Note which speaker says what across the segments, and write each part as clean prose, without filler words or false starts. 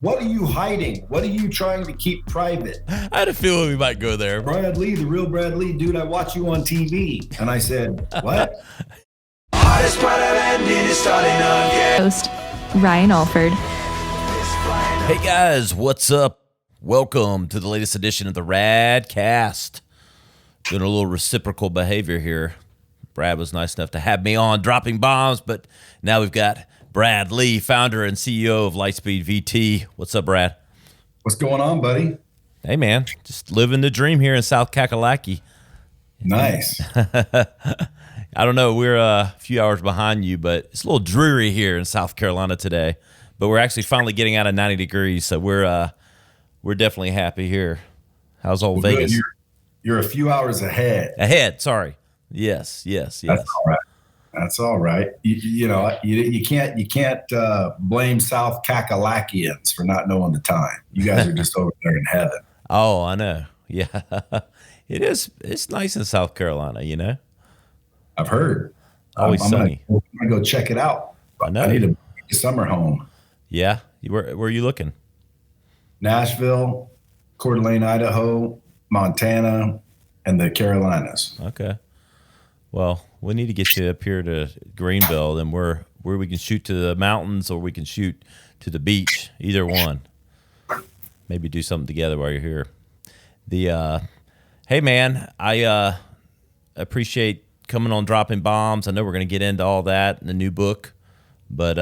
Speaker 1: What are you hiding? What are you trying to keep private?
Speaker 2: I had a feeling we might go there.
Speaker 1: Brad Lea, the real Brad Lea, dude, I watch you on TV. And I said, what?
Speaker 3: Host, Ryan Alford.
Speaker 2: Hey guys, what's up? Welcome to the latest edition of the Radcast. Doing a little reciprocal behavior here. Brad was nice enough to have me on dropping bombs, but now we've got Brad Lea, founder and CEO of Lightspeed VT. What's up, Brad?
Speaker 1: What's going on, buddy?
Speaker 2: Hey, man. Just living the dream here in South Kakalaki.
Speaker 1: Nice.
Speaker 2: I don't know. We're a few hours behind you, but it's a little dreary here in South Carolina today. But we're actually finally getting out of 90 degrees, so we're definitely happy here. How's old Vegas?
Speaker 1: You're a few hours ahead.
Speaker 2: Ahead, sorry. Yes.
Speaker 1: That's all right. That's all right. You can't blame South Kakalakians for not knowing the time. You guys are just over there in heaven.
Speaker 2: Oh, I know. Yeah, it is. It's nice in South Carolina, you know.
Speaker 1: I've heard.
Speaker 2: Always sunny.
Speaker 1: I'm gonna go check it out.
Speaker 2: I know.
Speaker 1: I need a summer home.
Speaker 2: Yeah. Where are you looking?
Speaker 1: Nashville, Coeur d'Alene, Idaho, Montana, and the Carolinas.
Speaker 2: Okay. Well, we need to get you up here to Greenville, then where we can shoot to the mountains or we can shoot to the beach. Either one. Maybe do something together while you're here. Hey man, I appreciate coming on dropping bombs. I know we're going to get into all that in the new book, but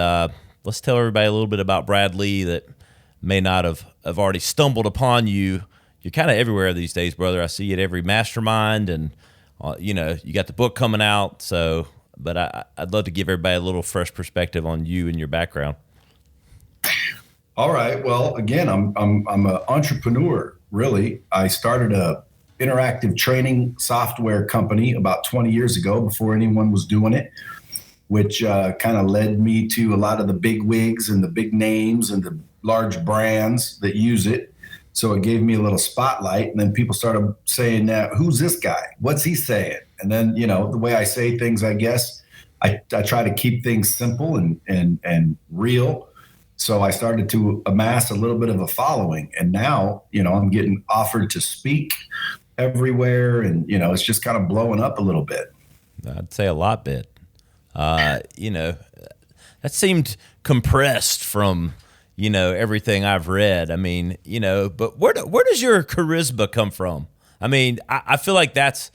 Speaker 2: let's tell everybody a little bit about Brad Lea that may not have already stumbled upon you. You're kind of everywhere these days, brother. I see you at every mastermind and you got the book coming out. So, but I'd love to give everybody a little fresh perspective on you and your background.
Speaker 1: All right. Well, again, I'm an entrepreneur. Really, I started a interactive training software company about 20 years ago, before anyone was doing it, which kind of led me to a lot of the big wigs and the big names and the large brands that use it. So it gave me a little spotlight, and then people started saying, who's this guy? What's he saying? And then, the way I say things, I guess, I try to keep things simple and real. So I started to amass a little bit of a following. And now, I'm getting offered to speak everywhere. And, it's just kind of blowing up a little bit.
Speaker 2: I'd say a lot bit. That seemed compressed from everything I've read. I mean, but where does your charisma come from? I mean, I feel like that's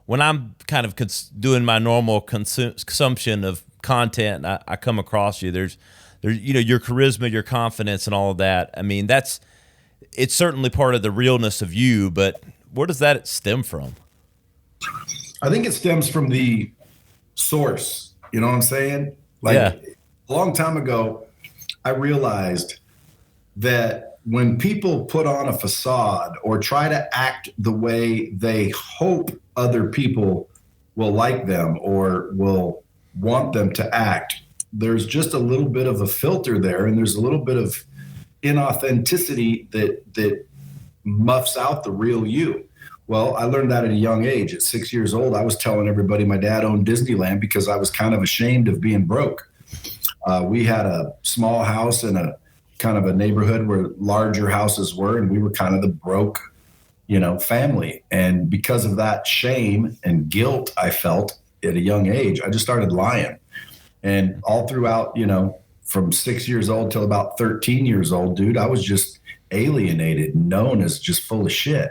Speaker 2: when I'm kind of doing my normal consumption of content. I come across you. There's your charisma, your confidence, and all of that. I mean, it's certainly part of the realness of you. But where does that stem from?
Speaker 1: I think it stems from the source. You know what I'm saying? A long time ago, I realized that when people put on a facade or try to act the way they hope other people will like them or will want them to act, there's just a little bit of a filter there, and there's a little bit of inauthenticity that muffs out the real you. Well, I learned that at a young age. At 6 years old, I was telling everybody my dad owned Disneyland because I was kind of ashamed of being broke. We had a small house in a kind of a neighborhood where larger houses were, and we were kind of the broke, family. And because of that shame and guilt I felt at a young age, I just started lying. And all throughout, from 6 years old till about 13 years old, dude, I was just alienated, known as just full of shit.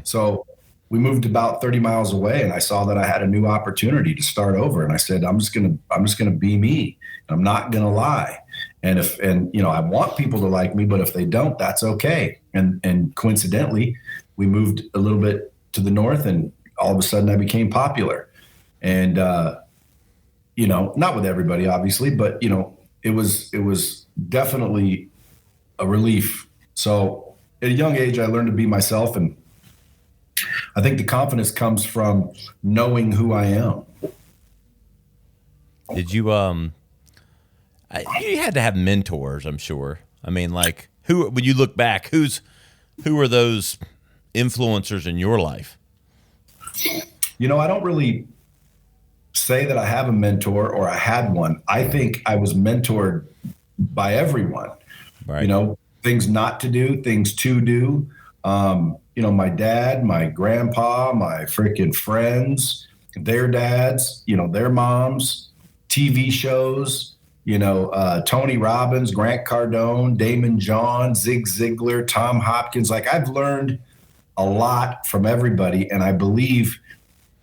Speaker 1: So we moved about 30 miles away, and I saw that I had a new opportunity to start over. And I said, I'm just gonna be me. I'm not gonna lie. And I want people to like me, but if they don't, that's okay. And coincidentally, we moved a little bit to the north, and all of a sudden I became popular. And not with everybody, obviously, but it was definitely a relief. So at a young age, I learned to be myself, and I think the confidence comes from knowing who I am.
Speaker 2: Did you you had to have mentors, I'm sure. I mean, like, who, when you look back, who are those influencers in your life?
Speaker 1: I don't really say that I have a mentor or I had one. I think I was mentored by everyone.
Speaker 2: Right.
Speaker 1: things not to do, things to do. My dad, my grandpa, my freaking friends, their dads, their moms, TV shows, Tony Robbins, Grant Cardone, Damon John, Zig Ziglar, Tom Hopkins. Like, I've learned a lot from everybody, and I believe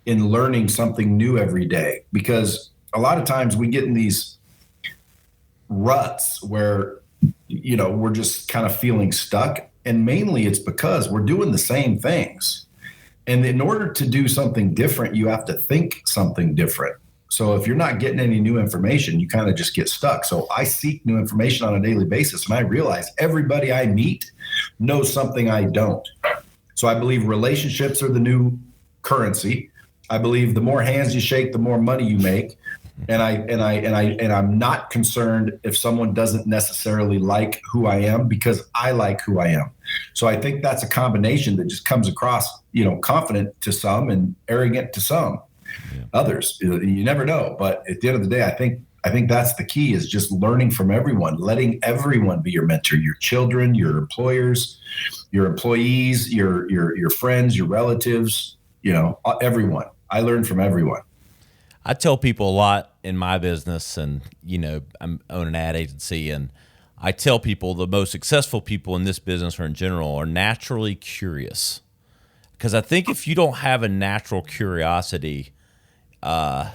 Speaker 1: in learning something new every day, because a lot of times we get in these ruts where, we're just kind of feeling stuck. And mainly it's because we're doing the same things. And in order to do something different, you have to think something different. So if you're not getting any new information, you kind of just get stuck. So I seek new information on a daily basis, and I realize everybody I meet knows something I don't. So I believe relationships are the new currency. I believe the more hands you shake, the more money you make. And I'm not concerned if someone doesn't necessarily like who I am, because I like who I am. So I think that's a combination that just comes across, confident to some and arrogant to some others. You never know. But at the end of the day, I think that's the key, is just learning from everyone, letting everyone be your mentor, your children, your employers, your employees, your friends, your relatives, everyone. I learn from everyone.
Speaker 2: I tell people a lot in my business, and, I'm own an ad agency, and I tell people the most successful people in this business or in general are naturally curious. Because I think if you don't have a natural curiosity, you're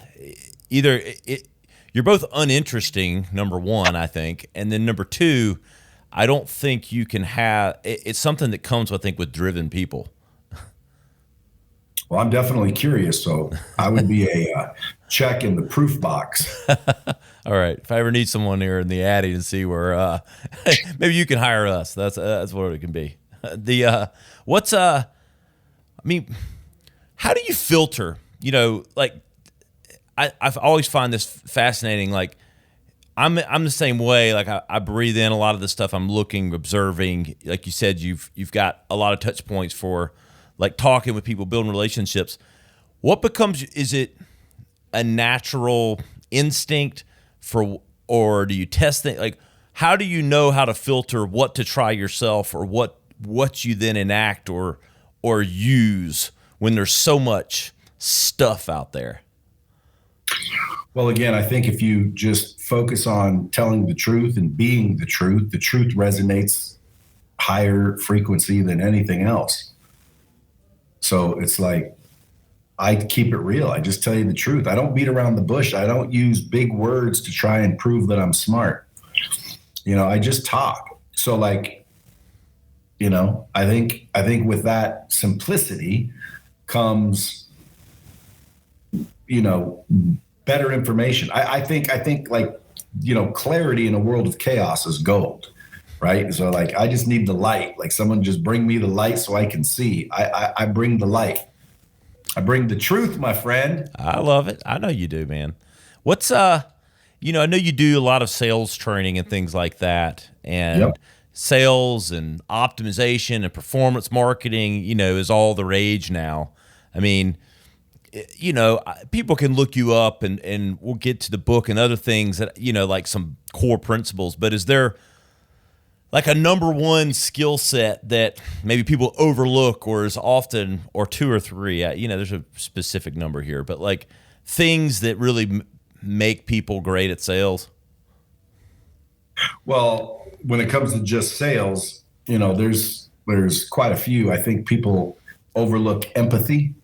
Speaker 2: both uninteresting, number one, I think. And then number two, I don't think you can have, it's something that comes, I think, with driven people.
Speaker 1: Well, I'm definitely curious, so I would be a check in the proof box.
Speaker 2: All right. If I ever need someone here in the Addy and see where, maybe you can hire us. That's what it can be. How do you filter? I've always find this fascinating. Like, I'm the same way. Like, I breathe in a lot of the stuff. I'm looking, observing. Like you said, you've got a lot of touch points for, like, talking with people, building relationships. Is it a natural instinct or do you test things? Like, how do you know how to filter what to try yourself, or what you then enact or use when there's so much stuff out there?
Speaker 1: Well, again, I think if you just focus on telling the truth and being the truth resonates higher frequency than anything else. So it's like, I keep it real. I just tell you the truth. I don't beat around the bush. I don't use big words to try and prove that I'm smart. I just talk. So, like, I think with that simplicity comes, better information. I think like, clarity in a world of chaos is gold. Right. So, like, I just need the light. Like, someone just bring me the light so I can see. I bring the light. I bring the truth, my friend.
Speaker 2: I love it. I know you do, man. What's, I know you do a lot of sales training and things like that. And sales and optimization and performance marketing, is all the rage now. I mean, people can look you up and we'll get to the book and other things that, like some core principles. But is there, like, a number one skill set that maybe people overlook, or is often, or two or three? There's a specific number here, but, like, things that really make people great at sales?
Speaker 1: Well, when it comes to just sales, there's quite a few. I think people overlook empathy.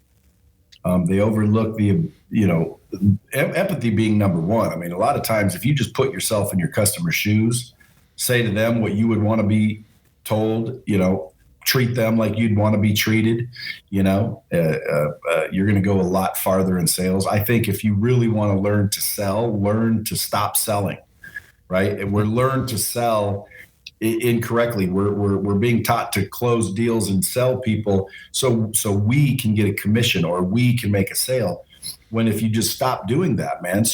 Speaker 1: They overlook empathy being number one. I mean, a lot of times, if you just put yourself in your customer's shoes, say to them what you would want to be told, treat them like you'd want to be treated, you're going to go a lot farther in sales. I think if you really want to learn to sell, learn to stop selling, right? And we're learned to sell incorrectly. We're being taught to close deals and sell people so we can get a commission or we can make a sale. When if you just stop doing that, man,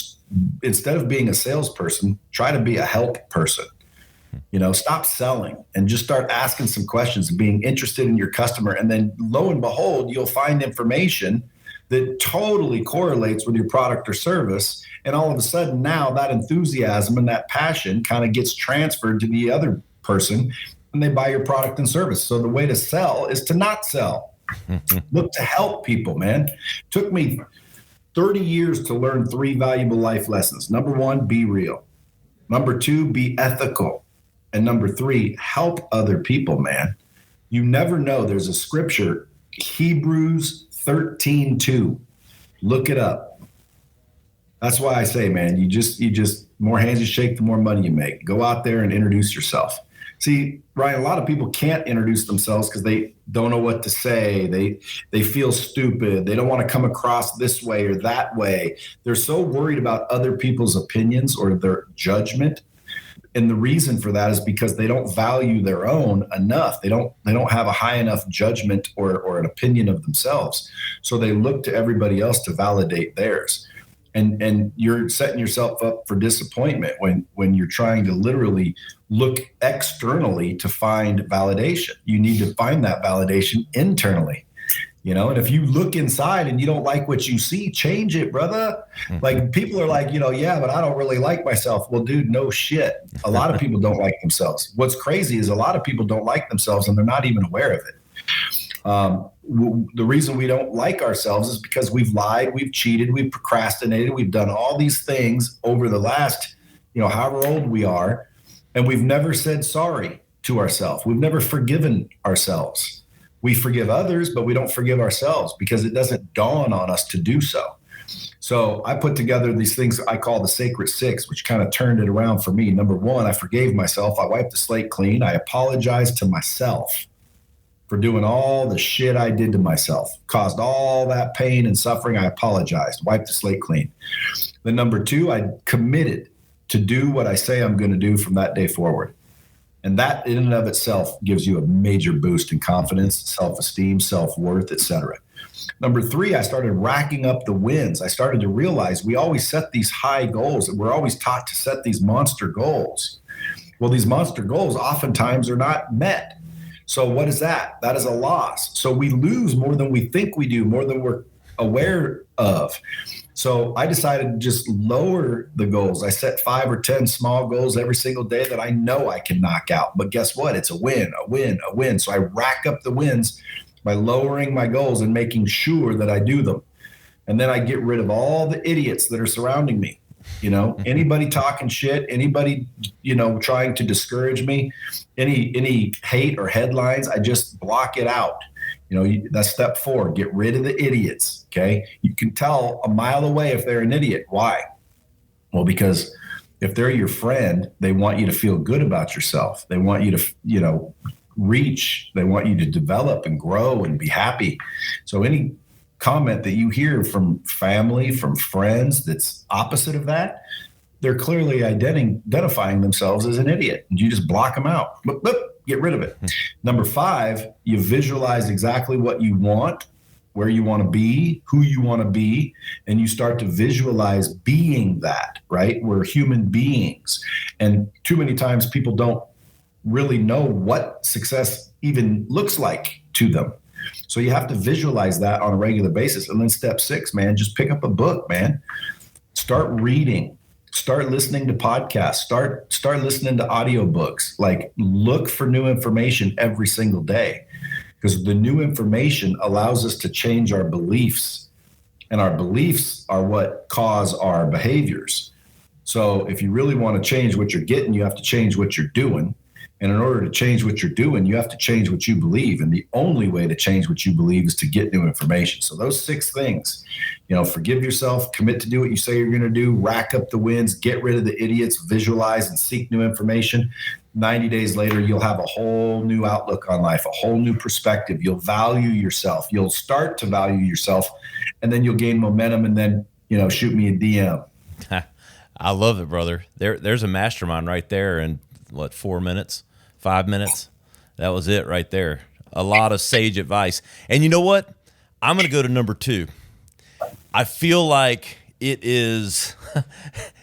Speaker 1: instead of being a salesperson, try to be a help person. Stop selling and just start asking some questions and being interested in your customer. And then lo and behold, you'll find information that totally correlates with your product or service. And all of a sudden now that enthusiasm and that passion kind of gets transferred to the other person. and they buy your product and service. So the way to sell is to not sell. Look to help people, man. Took me 30 years to learn 3 valuable life lessons. Number 1, be real. Number 2, be ethical. And number 3, help other people, man. You never know. There's a scripture, Hebrews 13:2. Look it up. That's why I say, man, you just more hands you shake, the more money you make. Go out there and introduce yourself. See, Ryan, a lot of people can't introduce themselves because they don't know what to say. They feel stupid. They don't want to come across this way or that way. They're so worried about other people's opinions or their judgment. And the reason for that is because they don't value their own enough. They don't have a high enough judgment or an opinion of themselves. So they look to everybody else to validate theirs. And you're setting yourself up for disappointment when you're trying to literally look externally to find validation. You need to find that validation internally. And if you look inside and you don't like what you see, change it, brother. Like people are like, yeah, but I don't really like myself. Well, dude, no shit. A lot of people don't like themselves. What's crazy is a lot of people don't like themselves and they're not even aware of it. The reason we don't like ourselves is because we've lied, we've cheated, we've procrastinated, we've done all these things over the last, however old we are, and we've never said sorry to ourselves. We've never forgiven ourselves. We forgive others, but we don't forgive ourselves because it doesn't dawn on us to do so. So I put together these things I call the Sacred Six, which kind of turned it around for me. Number 1, I forgave myself. I wiped the slate clean. I apologized to myself for doing all the shit I did to myself, caused all that pain and suffering. I apologized, wiped the slate clean. Then number 2, I committed to do what I say I'm going to do from that day forward. And that in and of itself gives you a major boost in confidence, self-esteem, self-worth, etc. Number 3, I started racking up the wins. I started to realize we always set these high goals and we're always taught to set these monster goals. Well, these monster goals oftentimes are not met. So what is that? That is a loss. So we lose more than we think we do, more than we're aware of. So I decided to just lower the goals. I set 5 or 10 small goals every single day that I know I can knock out. But guess what? It's a win, a win, a win. So I rack up the wins by lowering my goals and making sure that I do them. And then I get rid of all the idiots that are surrounding me. Anybody talking shit, anybody, trying to discourage me, any hate or headlines, I just block it out. That's step 4, get rid of the idiots. Okay. You can tell a mile away if they're an idiot. Why? Well, because if they're your friend, they want you to feel good about yourself. They want you to, reach, they want you to develop and grow and be happy. So any comment that you hear from family, from friends that's opposite of that, they're clearly identifying themselves as an idiot. And you just block them out. Get rid of it. Number 5, you visualize exactly what you want, where you want to be, who you want to be, and you start to visualize being that, right? We're human beings. And too many times people don't really know what success even looks like to them. So you have to visualize that on a regular basis. And then step 6, man, just pick up a book, man. Start reading. Start listening to podcasts. Start listening to audiobooks. Like, look for new information every single day, because the new information allows us to change our beliefs, and our beliefs are what cause our behaviors. So if you really want to change what you're getting, you have to change what you're doing. And in order to change what you're doing, you have to change what you believe. And the only way to change what you believe is to get new information. So those 6 things, forgive yourself, commit to do what you say you're going to do, rack up the wins, get rid of the idiots, visualize and seek new information. 90 days later, you'll have a whole new outlook on life, a whole new perspective. You'll value yourself. You'll start to value yourself, and then you'll gain momentum, and then, shoot me a DM.
Speaker 2: I love it, brother. There's a mastermind right there in 4 minutes, 5 minutes. That was it right there. A lot of sage advice. And you know what? I'm going to go to number 2. I feel like it is,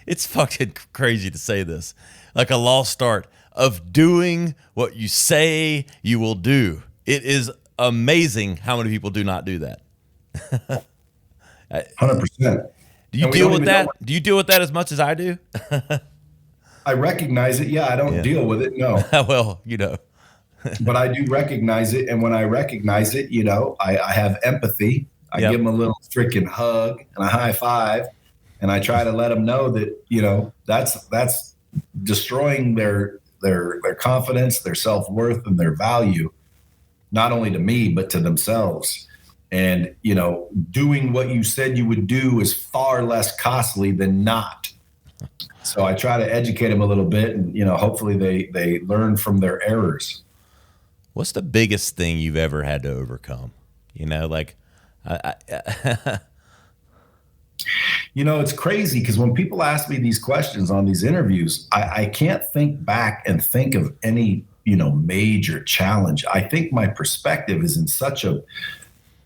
Speaker 2: it's fucking crazy to say this, like a lost art of doing what you say you will do. It is amazing how many people do not do that.
Speaker 1: 100%.
Speaker 2: Do you deal with that? Do you deal with that as much as I do?
Speaker 1: I recognize it. Yeah, I don't deal with it. No.
Speaker 2: Well,
Speaker 1: but I do recognize it. And when I recognize it, I have empathy. I give them a little freaking hug and a high five. And I try to let them know that, that's destroying their confidence, their self-worth, and their value, not only to me, but to themselves. And, doing what you said you would do is far less costly than not. So I try to educate them a little bit, and, hopefully they learn from their errors.
Speaker 2: What's the biggest thing you've ever had to overcome?
Speaker 1: It's crazy because when people ask me these questions on these interviews, I can't think back and think of any, major challenge. I think my perspective is in such a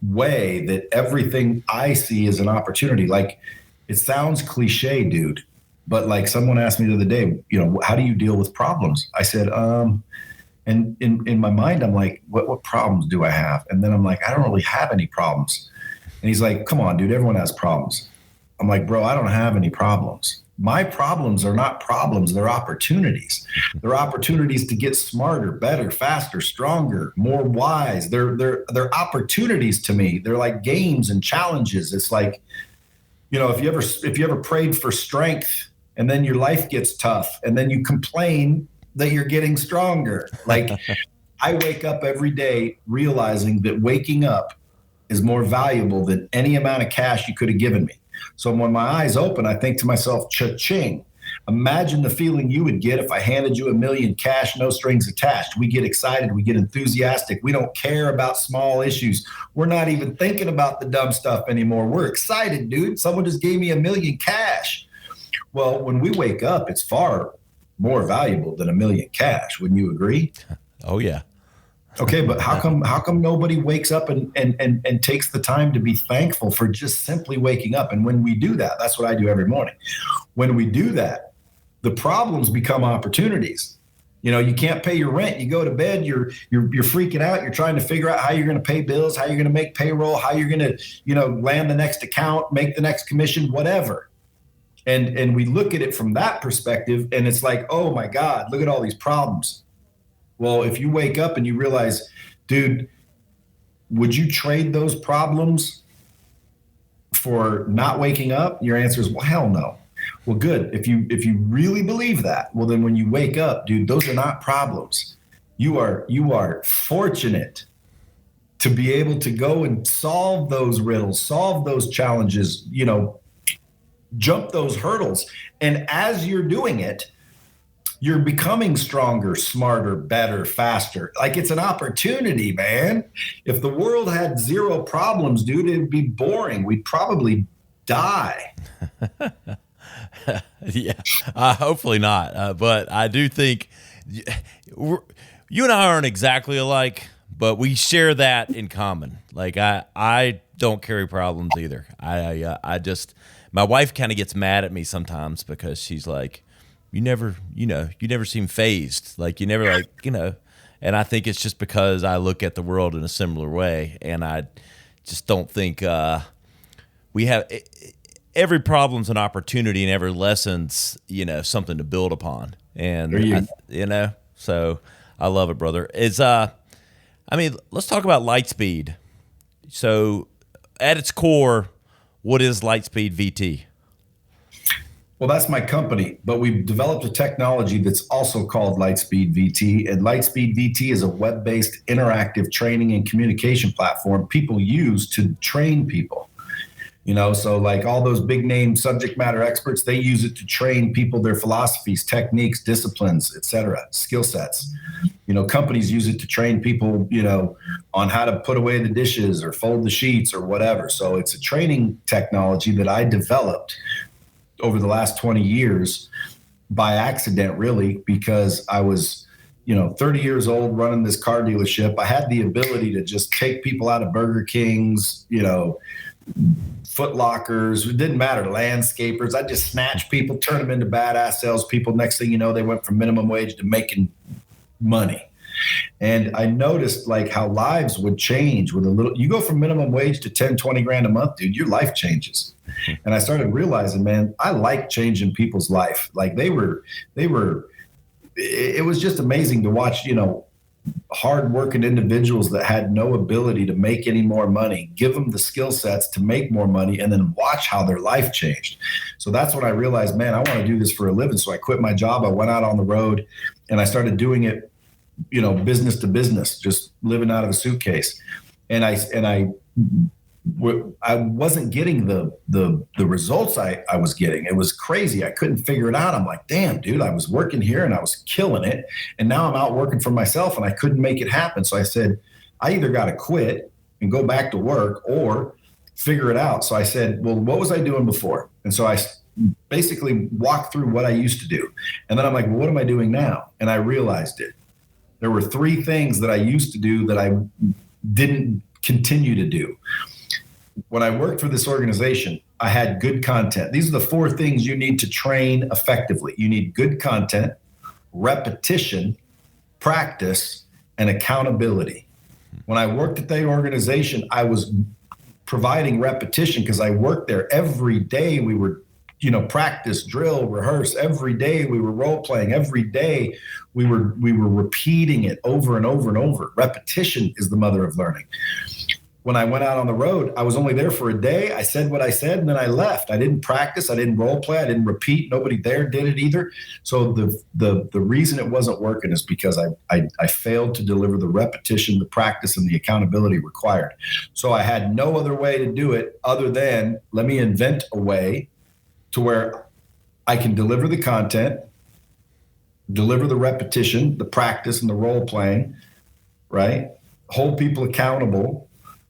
Speaker 1: way that everything I see is an opportunity. Like, it sounds cliche, dude, but like someone asked me the other day, how do you deal with problems? I said, and in my mind, I'm like, what problems do I have? And then I'm like, I don't really have any problems. And he's like, come on, dude, everyone has problems. I'm like, bro, I don't have any problems. My problems are not problems. They're opportunities. They're opportunities to get smarter, better, faster, stronger, more wise. They're opportunities to me. They're like games and challenges. It's like, if you ever prayed for strength and then your life gets tough and then you complain that you're getting stronger. Like, I wake up every day realizing that waking up is more valuable than any amount of cash you could have given me. So when my eyes open, I think to myself, cha-ching. Imagine the feeling you would get if I handed you $1 million cash, no strings attached. We get excited. We get enthusiastic. We don't care about small issues. We're not even thinking about the dumb stuff anymore. We're excited, dude. Someone just gave me $1 million cash. Well, when we wake up, it's far more valuable than $1 million cash. Wouldn't you agree?
Speaker 2: Oh, yeah.
Speaker 1: Okay, but how come nobody wakes up and takes the time to be thankful for just simply waking up? And when we do that, that's what I do every morning. When we do that, the problems become opportunities. You can't pay your rent. You go to bed, you're freaking out. You're trying to figure out how you're going to pay bills, how you're going to make payroll, how you're going to, land the next account, make the next commission, whatever. And we look at it from that perspective, and it's like, oh my God, look at all these problems. Well, if you wake up and you realize, dude, would you trade those problems for not waking up? Your answer is, well, hell no. Well, good. If you really believe that, well, then when you wake up, dude, those are not problems. You are fortunate to be able to go and solve those riddles, solve those challenges, jump those hurdles. And as you're doing it, you're becoming stronger, smarter, better, faster. Like, it's an opportunity, man. If the world had zero problems, dude, it'd be boring. We'd probably die.
Speaker 2: Yeah, hopefully not. But I do think you and I aren't exactly alike, but we share that in common. Like, I don't carry problems either. I just, my wife kind of gets mad at me sometimes because she's like, you never seem phased. Like, you never and I think it's just because I look at the world in a similar way. And I just don't think we have every problem's an opportunity and every lesson's, something to build upon. And, so I love it, brother. Let's talk about Lightspeed. So at its core, what is Lightspeed VT?
Speaker 1: Well, that's my company, but we've developed a technology that's also called Lightspeed VT. And Lightspeed VT is a web-based interactive training and communication platform people use to train people. So like all those big name subject matter experts, they use it to train people, their philosophies, techniques, disciplines, et cetera, skill sets. Companies use it to train people, on how to put away the dishes or fold the sheets or whatever. So it's a training technology that I developed over the last 20 years by accident, really, because I was, 30 years old running this car dealership. I had the ability to just take people out of Burger Kings, Foot Lockers, it didn't matter, landscapers. I just snatch people, turn them into badass salespeople. Next thing you know, they went from minimum wage to making money. And I noticed like how lives would change with you go from minimum wage to 10, 20 grand a month, dude, your life changes. And I started realizing, man, I like changing people's life. Like it was just amazing to watch, hardworking individuals that had no ability to make any more money, give them the skill sets to make more money, and then watch how their life changed. So that's when I realized, man, I want to do this for a living. So I quit my job. I went out on the road and I started doing it, business to business, just living out of a suitcase. And I wasn't getting the results I was getting. It was crazy. I couldn't figure it out. I'm like, damn, dude, I was working here and I was killing it. And now I'm out working for myself and I couldn't make it happen. So I said, I either got to quit and go back to work or figure it out. So I said, well, what was I doing before? And so I basically walked through what I used to do. And then I'm like, well, what am I doing now? And I realized it. There were 3 things that I used to do that I didn't continue to do. When I worked for this organization, I had good content. These are the 4 things you need to train effectively. You need good content, repetition, practice, and accountability. When I worked at that organization, I was providing repetition because I worked there every day. We were, practice, drill, rehearse. Every day we were role playing. Every day we were repeating it over and over and over. Repetition is the mother of learning. When I went out on the road, I was only there for a day. I said what I said, and then I left. I didn't practice. I didn't role play. I didn't repeat. Nobody there did it either. So the reason it wasn't working is because I failed to deliver the repetition, the practice, and the accountability required. So I had no other way to do it other than let me invent a way to where I can deliver the content, deliver the repetition, the practice, and the role playing, right? Hold people accountable.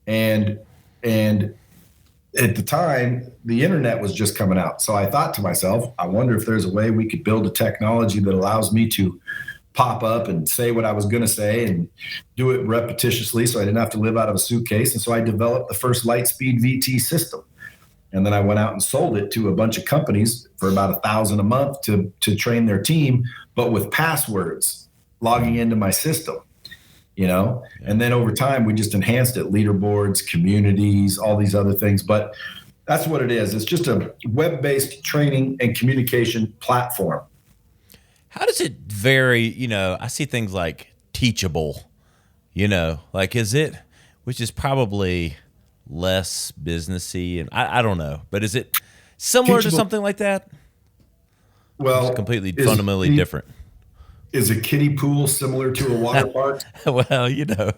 Speaker 1: And at the time, the internet was just coming out. So I thought to myself, I wonder if there's a way we could build a technology that allows me to pop up and say what I was going to say and do it repetitiously so I didn't have to live out of a suitcase. And so I developed the first Lightspeed VT system. And then I went out and sold it to a bunch of companies for about $1,000 a month to train their team, but with passwords logging into my system. And then over time, we just enhanced it, leaderboards, communities, all these other things. But that's what it is. It's just a web-based training and communication platform.
Speaker 2: How does it vary? I see things like teachable, is it, which is probably less businessy. And I don't know, but is it similar to something like that?
Speaker 1: Well,
Speaker 2: it's completely fundamentally different.
Speaker 1: Is a kiddie pool similar to a water park?
Speaker 2: Well, I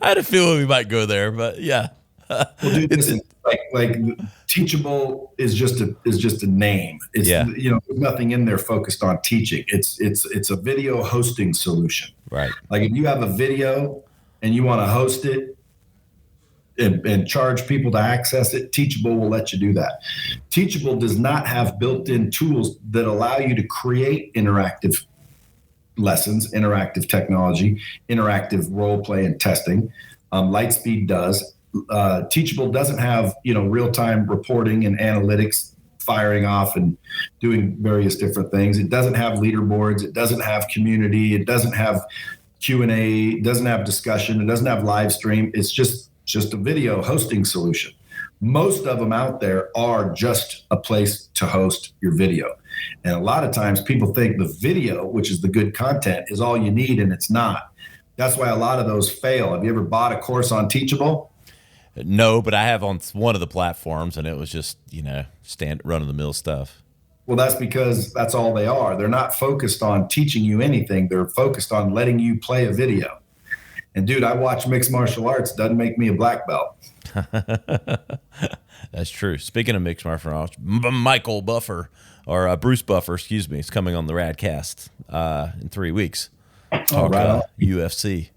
Speaker 2: had a feeling we might go there, but yeah.
Speaker 1: Well, dude, listen, like teachable is just a name. It's there's nothing in there focused on teaching. It's a video hosting solution.
Speaker 2: Right.
Speaker 1: Like if you have a video and you want to host it and charge people to access it, Teachable will let you do that. Teachable does not have built-in tools that allow you to create interactive lessons, interactive technology, interactive role play and testing. Lightspeed does. Teachable doesn't have, real-time reporting and analytics firing off and doing various different things. It doesn't have leaderboards. It doesn't have community. It doesn't have Q&A. It doesn't have discussion. It doesn't have live stream. It's just a video hosting solution. Most of them out there are just a place to host your video. And a lot of times people think the video, which is the good content, is all you need, and it's not. That's why a lot of those fail. Have you ever bought a course on Teachable?
Speaker 2: No, but I have on one of the platforms, and it was just, run-of-the-mill stuff.
Speaker 1: Well, that's because that's all they are. They're not focused on teaching you anything. They're focused on letting you play a video. And, dude, I watch mixed martial arts. Doesn't make me a black belt.
Speaker 2: That's true. Speaking of mixed martial arts, Michael Buffer, or Bruce Buffer, excuse me, is coming on the Radcast in 3 weeks. Talk
Speaker 1: right.
Speaker 2: UFC.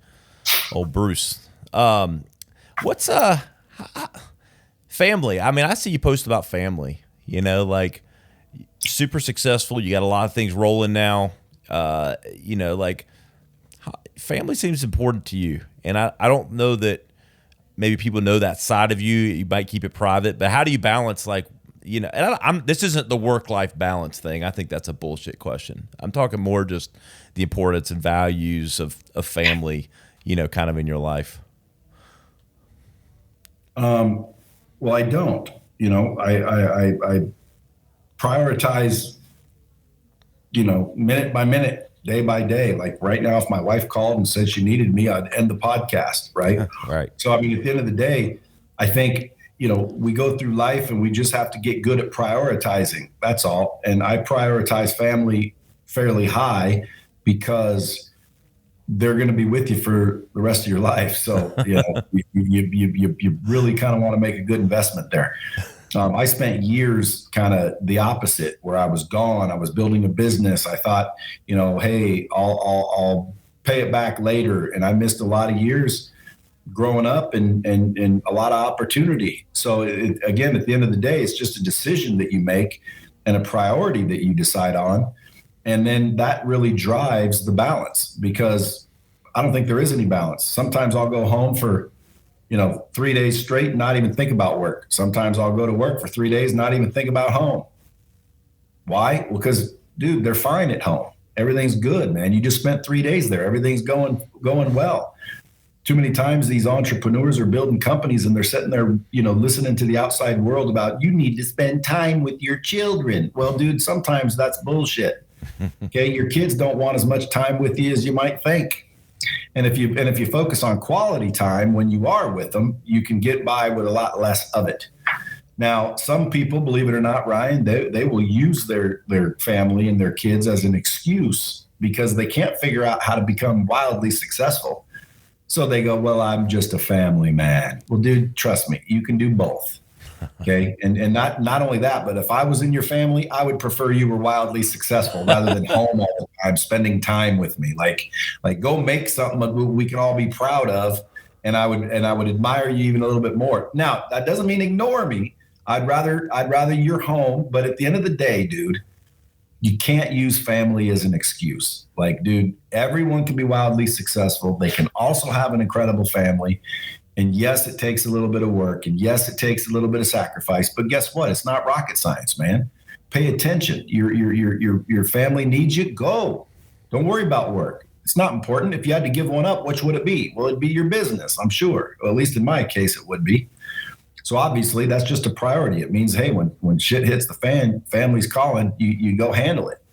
Speaker 2: Old Bruce. What's family? I mean, I see you post about family, super successful. You got a lot of things rolling now. Family seems important to you. And I don't know that maybe people know that side of you. You might keep it private, but how do you balance and this isn't the work-life balance thing. I think that's a bullshit question. I'm talking more just the importance and values of family, kind of in your life.
Speaker 1: Well, I don't. I prioritize, minute by minute day by day. Like right now, if my wife called and said she needed me, I'd end the podcast. Right.
Speaker 2: Right.
Speaker 1: So, I mean, at the end of the day, I think, we go through life and we just have to get good at prioritizing. That's all. And I prioritize family fairly high because they're going to be with you for the rest of your life. So, you really kind of want to make a good investment there. I spent years kind of the opposite, where I was gone. I was building a business. I thought, hey, I'll pay it back later. And I missed a lot of years growing up and a lot of opportunity. So again, at the end of the day, it's just a decision that you make and a priority that you decide on. And then that really drives the balance, because I don't think there is any balance. Sometimes I'll go home for 3 days straight and not even think about work. Sometimes I'll go to work for 3 days and not even think about home. Why? Well, because, dude, they're fine at home. Everything's good, man. You just spent 3 days there. Everything's going well. Too many times these entrepreneurs are building companies and they're sitting there, listening to the outside world about, you need to spend time with your children. Well, dude, sometimes that's bullshit. Okay. Your kids don't want as much time with you as you might think. And if you focus on quality time when you are with them, you can get by with a lot less of it. Now, some people, believe it or not, Ryan, they will use their family and their kids as an excuse because they can't figure out how to become wildly successful. So they go, well, I'm just a family man. Well, dude, trust me, you can do both. Okay. And not only that, but if I was in your family, I would prefer you were wildly successful rather than home all the time, spending time with me. Like go make something we can all be proud of. And I would admire you even a little bit more. Now, that doesn't mean ignore me. I'd rather you're home. But at the end of the day, dude, you can't use family as an excuse. Like, dude, everyone can be wildly successful. They can also have an incredible family. And yes, it takes a little bit of work. And yes, it takes a little bit of sacrifice. But guess what? It's not rocket science, man. Pay attention. Your family needs you. Go. Don't worry about work. It's not important. If you had to give one up, which would it be? Well, it'd be your business, I'm sure. Well, at least in my case, it would be. So obviously, that's just a priority. It means, hey, when shit hits the fan, family's calling, you go handle it.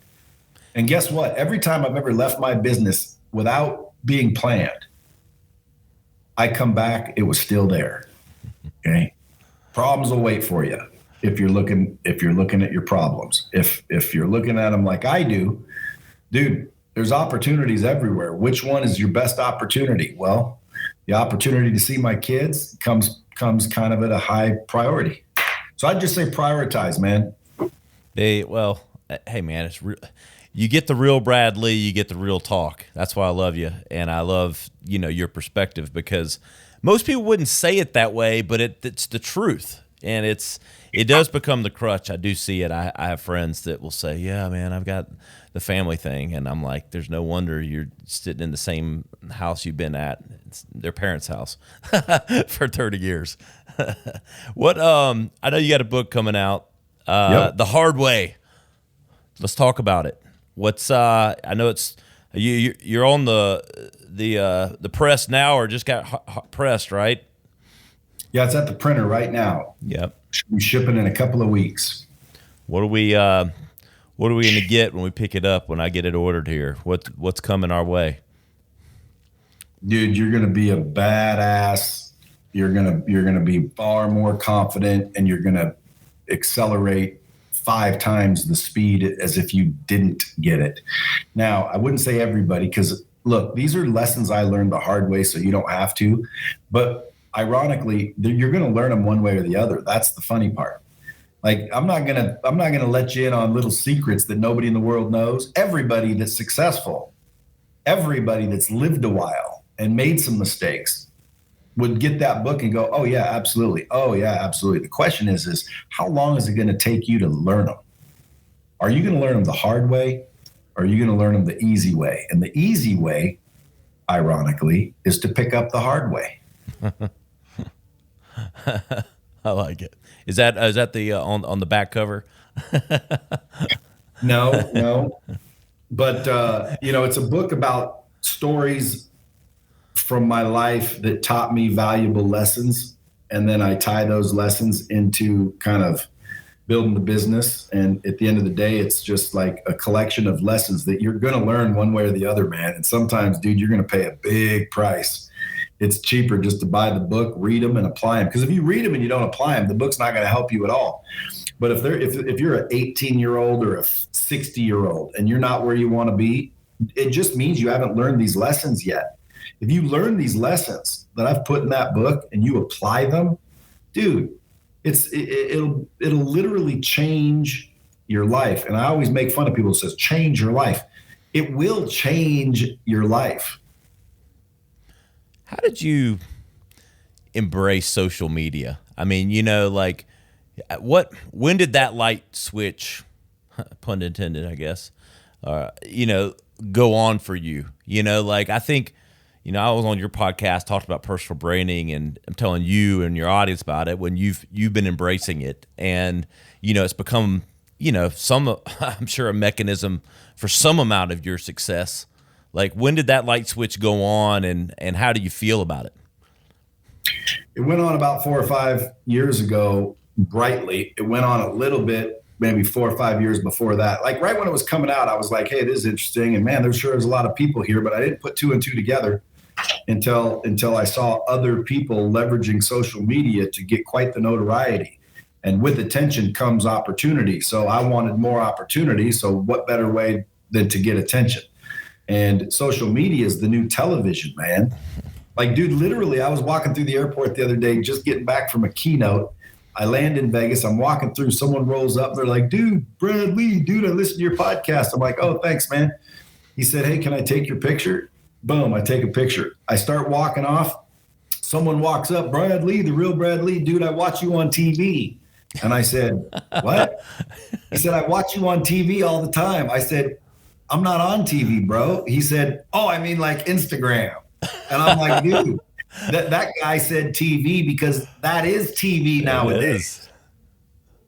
Speaker 1: And guess what? Every time I've ever left my business without being planned, I come back, it was still there. Okay. Problems will wait for you if you're looking at your problems. If you're looking at them like I do, dude, there's opportunities everywhere. Which one is your best opportunity? Well, the opportunity to see my kids comes kind of at a high priority. So I'd just say prioritize, man.
Speaker 2: Hey, man, it's real. You get the real Brad Lea, you get the real talk. That's why I love you. And I love, your perspective, because most people wouldn't say it that way, but it's the truth. And it does become the crutch. I do see it. I have friends that will say, yeah, man, I've got the family thing. And I'm like, there's no wonder you're sitting in the same house you've been at. It's their parents' house for 30 years. What, I know you got a book coming out,
Speaker 1: Yep.
Speaker 2: The Hard Way. Let's talk about it. What's, I know it's, you're on the press now, or just got pressed, right?
Speaker 1: Yeah, it's at the printer right now.
Speaker 2: Yep.
Speaker 1: Should be shipping in a couple of weeks.
Speaker 2: What are we going to get when we pick it up, when I get it ordered here? What's coming our way?
Speaker 1: Dude, you're going to be a badass. You're going to be far more confident, and you're going to accelerate 5 times the speed as if you didn't get it. Now, I wouldn't say everybody, because look, these are lessons I learned the hard way, so you don't have to. But ironically, you're going to learn them one way or the other. That's the funny part. Like, I'm not gonna let you in on little secrets that nobody in the world knows. Everybody that's successful, everybody that's lived a while and made some mistakes would get that book and go, oh yeah, absolutely. Oh yeah, absolutely. The question is how long is it going to take you to learn them? Are you going to learn them the hard way? Or are you going to learn them the easy way? And the easy way, ironically, is to pick up the hard way.
Speaker 2: I like it. Is that the on the back cover?
Speaker 1: No. But it's a book about stories from my life that taught me valuable lessons, and then I tie those lessons into kind of building the business. And at the end of the day, it's just like a collection of lessons that you're going to learn one way or the other, man. And sometimes, dude, you're going to pay a big price. It's cheaper just to buy the book, read them, and apply them. Because if you read them and you don't apply them, the book's not going to help you at all. But if you're an 18-year-old or a 60-year-old and you're not where you want to be, it just means you haven't learned these lessons yet. If you learn these lessons that I've put in that book and you apply them, dude, it'll literally change your life. And I always make fun of people who says change your life. It will change your life.
Speaker 2: How did you embrace social media? I mean, like when did that light switch, pun intended, I guess, go on for you? Like I think, I was on your podcast, talked about personal branding, and I'm telling you and your audience about it when you've been embracing it. And, it's become, I'm sure a mechanism for some amount of your success. Like when did that light switch go on and how do you feel about it?
Speaker 1: It went on about 4 or 5 years ago, brightly. It went on a little bit, maybe 4 or 5 years before that. Like right when it was coming out, I was like, hey, this is interesting. And man, there's a lot of people here, but I didn't put 2 and 2 together until I saw other people leveraging social media to get quite the notoriety. And with attention comes opportunity. So I wanted more opportunity. So what better way than to get attention? And social media is the new television, man. Like, dude, literally, I was walking through the airport the other day, just getting back from a keynote. I land in Vegas. I'm walking through. Someone rolls up. They're like, dude, Brad Lea, dude, I listened to your podcast. I'm like, oh, thanks, man. He said, hey, can I take your picture? Boom, I take a picture. I start walking off. Someone walks up, Brad Lea, the real Brad Lea, dude, I watch you on TV. And I said, what? He said, I watch you on TV all the time. I said, I'm not on TV, bro. He said, oh, I mean like Instagram. And I'm like, dude, that guy said TV because that is TV nowadays.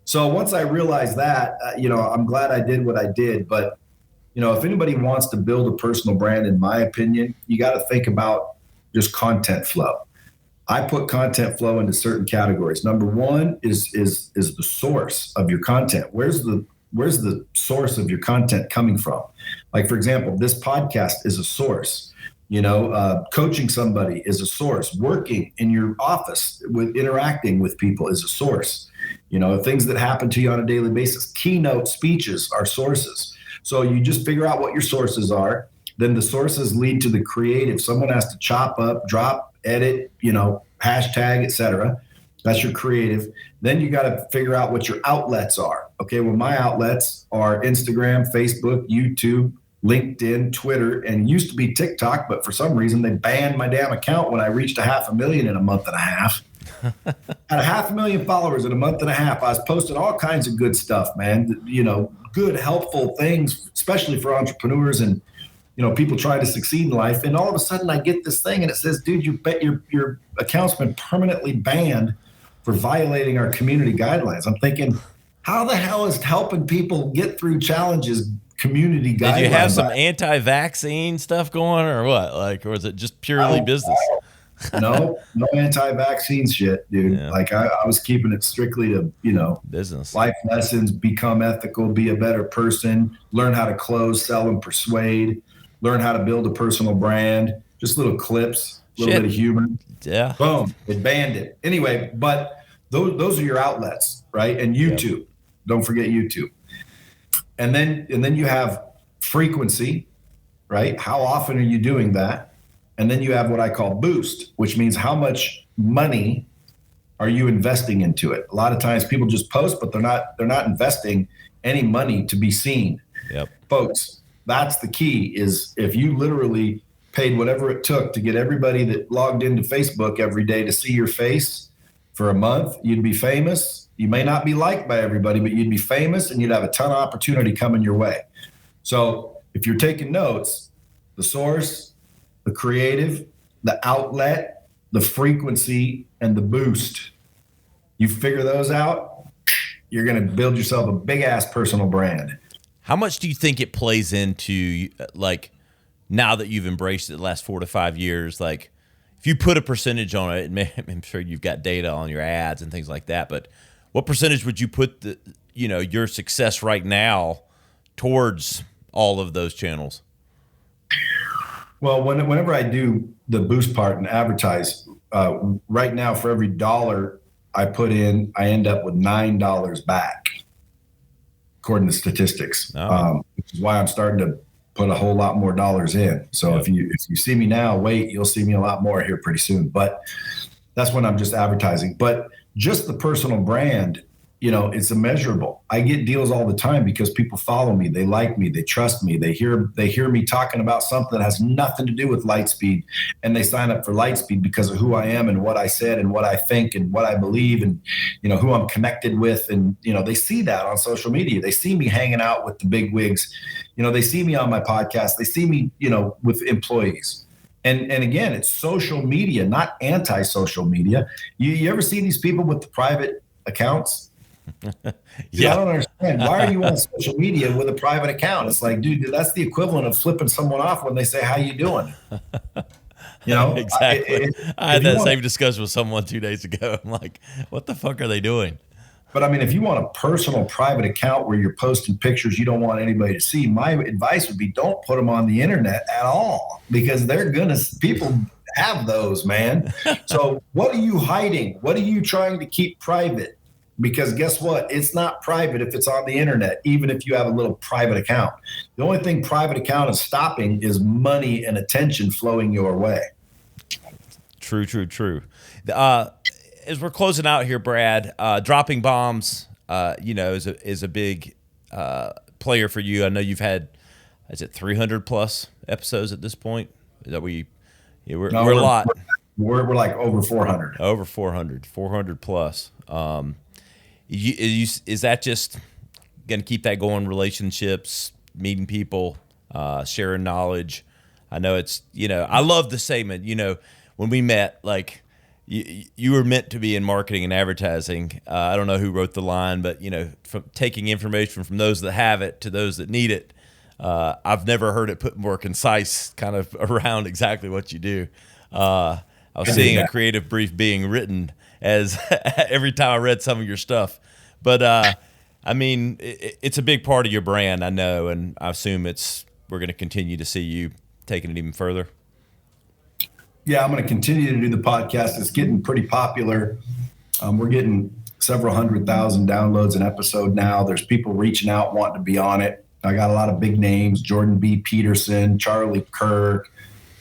Speaker 1: So once I realized that, I'm glad I did what I did. But, if anybody wants to build a personal brand, in my opinion, you got to think about just content flow. I put content flow into certain categories. Number one is the source of your content. Where's the source of your content coming from? Like, for example, this podcast is a source. Coaching somebody is a source. Working in your office with interacting with people is a source. Things that happen to you on a daily basis. Keynote speeches are sources. So you just figure out what your sources are. Then the sources lead to the creative. Someone has to chop up, drop, edit, hashtag, etc. That's your creative. Then you got to figure out what your outlets are. Okay, well, my outlets are Instagram, Facebook, YouTube, LinkedIn, Twitter, and used to be TikTok, but for some reason they banned my damn account when I reached 500,000 in a month and a half. Had 500,000 followers in a month and a half. I was posting all kinds of good stuff, man. Good, helpful things, especially for entrepreneurs and people trying to succeed in life. And all of a sudden I get this thing and it says, dude, your account's been permanently banned for violating our community guidelines. I'm thinking, how the hell is helping people get through challenges community guidelines?
Speaker 2: Did you have some anti-vaccine stuff going or what? Or is it just purely business?
Speaker 1: No anti-vaccine shit, dude. Yeah. Like I was keeping it strictly to,
Speaker 2: business,
Speaker 1: life lessons, become ethical, be a better person, learn how to close, sell, and persuade, learn how to build a personal brand, just little clips, a little bit of humor.
Speaker 2: Yeah.
Speaker 1: Boom. They banned it. Anyway, but those are your outlets, right? And YouTube. Yep. Don't forget YouTube. And then you have frequency, right? How often are you doing that? And then you have what I call boost, which means how much money are you investing into it? A lot of times people just post, but they're not investing any money to be seen.
Speaker 2: Yep.
Speaker 1: Folks, that's the key, is if you literally paid whatever it took to get everybody that logged into Facebook every day to see your face for a month, you'd be famous. You may not be liked by everybody, but you'd be famous and you'd have a ton of opportunity coming your way. So if you're taking notes, the source, the creative, the outlet, the frequency, and the boost. You figure those out, you're going to build yourself a big-ass personal brand.
Speaker 2: How much do you think it plays into, like, now that you've embraced it the last 4 to 5 years, like, if you put a percentage on it, I'm sure you've got data on your ads and things like that, but what percentage would you put your success right now towards all of those channels?
Speaker 1: Well, whenever I do the boost part and advertise, right now for every dollar I put in, I end up with $9 back, according to statistics. Which is why I'm starting to put a whole lot more dollars in. So if you see me now, wait, you'll see me a lot more here pretty soon. But that's when I'm just advertising. But just the personal brand, it's immeasurable. I get deals all the time because people follow me, they like me, they trust me, they hear me talking about something that has nothing to do with Lightspeed, and they sign up for Lightspeed because of who I am and what I said and what I think and what I believe and who I'm connected with. And they see that on social media. They see me hanging out with the big wigs. They see me on my podcast. They see me with employees. And again, it's social media, not anti-social media. You ever see these people with the private accounts?
Speaker 2: Yeah.
Speaker 1: I don't understand. Why are you on social media with a private account? It's like, dude, that's the equivalent of flipping someone off when they say, how you doing?
Speaker 2: Exactly. I had that same discussion with someone 2 days ago. I'm like, what the fuck are they doing?
Speaker 1: But I mean, if you want a personal private account where you're posting pictures you don't want anybody to see, my advice would be don't put them on the internet at all, because people have those, man. So what are you hiding? What are you trying to keep private? Because guess what? It's not private if it's on the internet, even if you have a little private account. The only thing private account is stopping is money and attention flowing your way.
Speaker 2: True. As we're closing out here, Brad, dropping bombs, is a big player for you. I know you've had, is it 300 plus episodes at this point? Is that we're a lot.
Speaker 1: We're like over 400.
Speaker 2: Over 400 plus. Is that just going to keep that going? Relationships, meeting people, sharing knowledge. I know it's, I love the statement, when we met, like you were meant to be in marketing and advertising. I don't know who wrote the line, but from taking information from those that have it to those that need it. I've never heard it put more concise kind of around exactly what you do. I was seeing a creative brief being written as every time I read some of your stuff. But I mean, it's a big part of your brand, I know, and I assume we're going to continue to see you taking it even further.
Speaker 1: Yeah, I'm going to continue to do the podcast. It's getting pretty popular. We're getting several 100,000 downloads an episode now. There's people reaching out wanting to be on it. I got a lot of big names: Jordan B. Peterson, Charlie Kirk.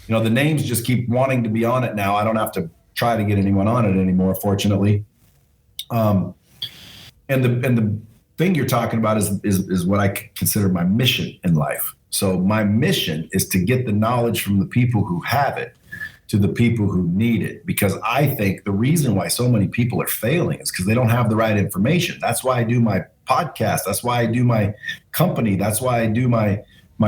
Speaker 1: The names just keep wanting to be on it now. I don't have to try to get anyone on it anymore, fortunately. And the thing you're talking about is what I consider my mission in life. So my mission is to get the knowledge from the people who have it to the people who need it, because I think the reason why so many people are failing is because they don't have the right information. That's why I do my podcast. That's why I do my company. That's why I do my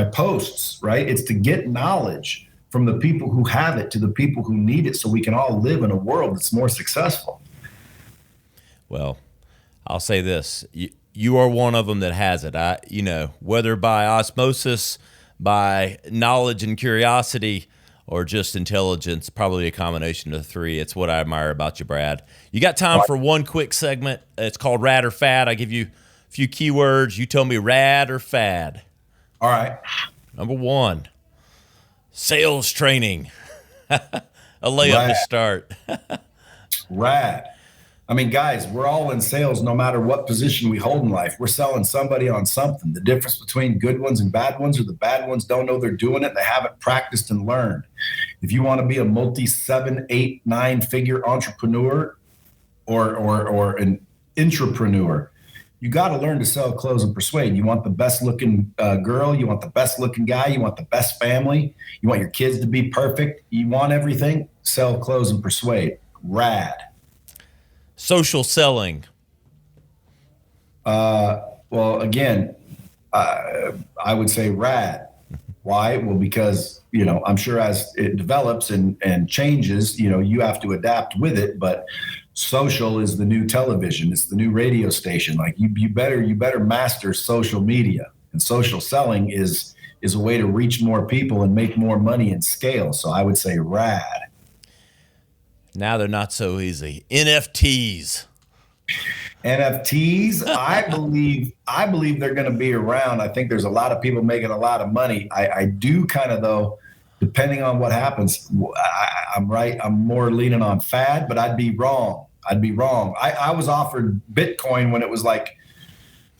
Speaker 1: posts, right? It's to get knowledge from the people who have it to the people who need it, so we can all live in a world that's more successful.
Speaker 2: Well, I'll say this. You are one of them that has it. Whether by osmosis, by knowledge and curiosity, or just intelligence, probably a combination of the three. It's what I admire about you, Brad. You got time for one quick segment? It's called Rad or Fad. I give you a few keywords. You tell me rad or fad.
Speaker 1: All right.
Speaker 2: Number one, sales training. A layup to start.
Speaker 1: Rad. I mean, guys, we're all in sales no matter what position we hold in life. We're selling somebody on something. The difference between good ones and bad ones, or the bad ones don't know they're doing it. They haven't practiced and learned. If you want to be a multi-7, 8, 9-figure entrepreneur or an intrapreneur, you got to learn to sell, close, and persuade. You want the best looking girl. You want the best looking guy. You want the best family. You want your kids to be perfect. You want everything. Sell, close, and persuade. Rad.
Speaker 2: Social selling.
Speaker 1: Well, again, I would say rad. Why? Well, because, I'm sure as it develops and changes, you have to adapt with it. But social is the new television. It's the new radio station. Like you better master social media, and social selling is a way to reach more people and make more money and scale. So I would say rad.
Speaker 2: Now they're not so easy. NFTs.
Speaker 1: NFTs, I believe they're going to be around. I think there's a lot of people making a lot of money. I do kind of, though, depending on what happens, I'm right. I'm more leaning on fad, but I'd be wrong. I was offered Bitcoin when it was like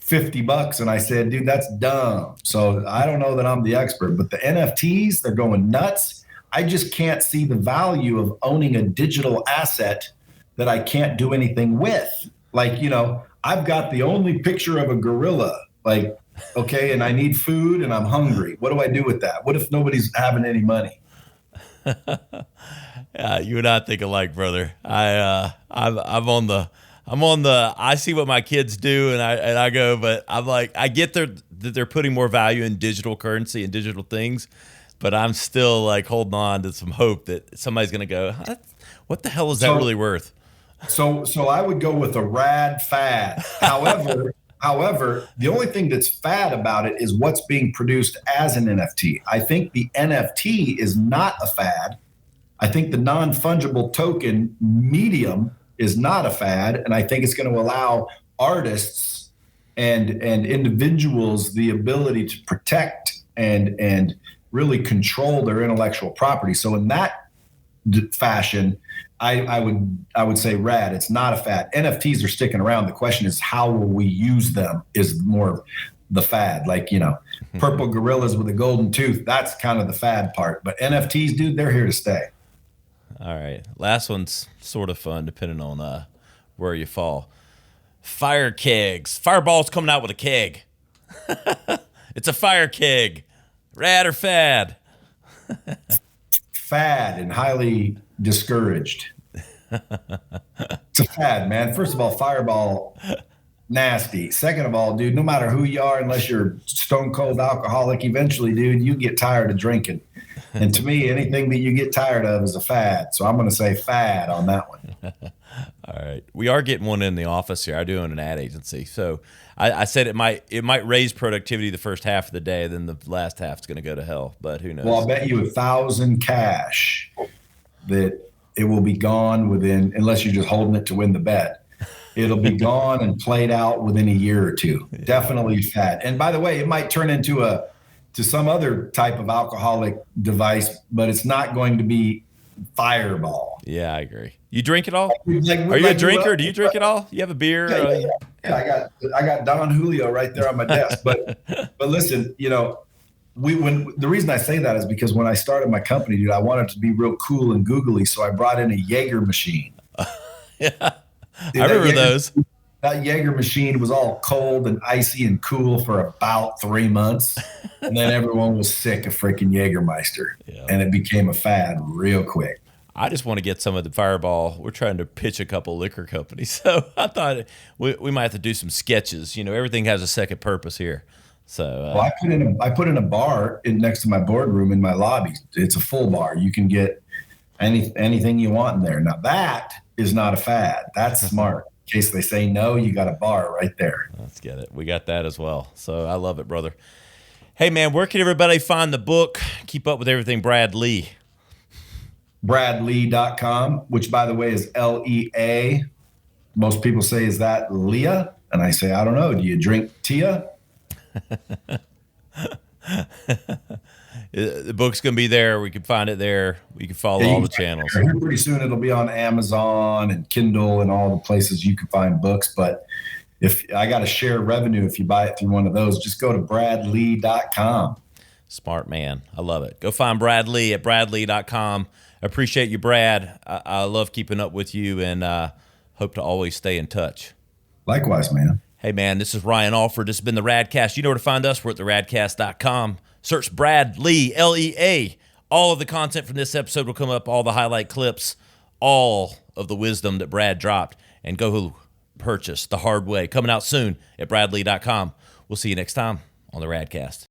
Speaker 1: $50, and I said, dude, that's dumb. So I don't know that I'm the expert, but the NFTs, they're going nuts. I just can't see the value of owning a digital asset that I can't do anything with. Like, I've got the only picture of a gorilla, like, okay, and I need food and I'm hungry. What do I do with that? What if nobody's having any money?
Speaker 2: Yeah, you and I think alike, brother. I'm on the I see what my kids do and I go, but I'm like, I get that they're putting more value in digital currency and digital things, but I'm still like holding on to some hope that somebody's going to go, what the hell is that really worth?
Speaker 1: So I would go with a rad fad. However, the only thing that's fad about it is what's being produced as an NFT. I think the NFT is not a fad. I think the non-fungible token medium is not a fad, and I think it's going to allow artists and individuals the ability to protect and really control their intellectual property. So in that fashion, I would say rad. It's not a fad. NFTs are sticking around. The question is, how will we use them is more the fad. Like, purple gorillas with a golden tooth. That's kind of the fad part. But NFTs, dude, they're here to stay.
Speaker 2: All right. Last one's sort of fun, depending on where you fall. Fire kegs. Fireball's coming out with a keg. It's a fire keg. Rad or fad?
Speaker 1: Fad and highly discouraged. It's a fad, man. First of all, Fireball, nasty. Second of all, dude, no matter who you are, unless you're stone cold alcoholic, eventually, dude, you get tired of drinking. And to me, anything that you get tired of is a fad. So I'm going to say fad on that one.
Speaker 2: All right. We are getting one in the office here. I do own an ad agency. So I said it might raise productivity the first half of the day, then the last half is going to go to hell. But who knows?
Speaker 1: Well, I'll bet you 1,000 cash that it will be gone within, unless you're just holding it to win the bet. It'll be gone and played out within a year or two. Yeah. Definitely fad. And by the way, it might turn into some other type of alcoholic device, but it's not going to be Fireball.
Speaker 2: Yeah, I agree. You drink it all? Are you a drinker? Do you drink it all? You have a beer?
Speaker 1: Yeah, I got Don Julio right there on my desk. But listen, the reason I say that is because when I started my company, dude, I wanted to be real cool and googly, so I brought in a Jaeger machine.
Speaker 2: Yeah, dude, I remember those.
Speaker 1: That Jaeger machine was all cold and icy and cool for about 3 months. And then everyone was sick of freaking Jägermeister. Yeah. And it became a fad real quick.
Speaker 2: I just want to get some of the Fireball. We're trying to pitch a couple liquor companies. So I thought we might have to do some sketches. Everything has a second purpose here. So
Speaker 1: I put in a bar next to my boardroom in my lobby. It's a full bar. You can get anything you want in there. Now that is not a fad. That's smart. In case they say no, you got a bar right there.
Speaker 2: Let's get it. We got that as well. So I love it, brother. Hey, man, where can everybody find the book? Keep up with everything Brad Lea.
Speaker 1: BradLea.com, which, by the way, is Lea. Most people say, is that Leah? And I say, I don't know. Do you drink Tia?
Speaker 2: The book's going to be there. We can find it there. We can follow all the channels.
Speaker 1: Pretty soon it'll be on Amazon and Kindle and all the places you can find books. But if I got to share revenue, if you buy it through one of those, just go to bradlea.com.
Speaker 2: Smart man. I love it. Go find Brad Lea at bradlea.com. Appreciate you, Brad. I love keeping up with you and hope to always stay in touch.
Speaker 1: Likewise, man.
Speaker 2: Hey, man, this is Ryan Alford. This has been the Radcast. You know where to find us. We're at theradcast.com. Search Brad Lea, Lea. All of the content from this episode will come up, all the highlight clips, all of the wisdom that Brad dropped. And go purchase The Hard Way. Coming out soon at bradlea.com. We'll see you next time on the Radcast.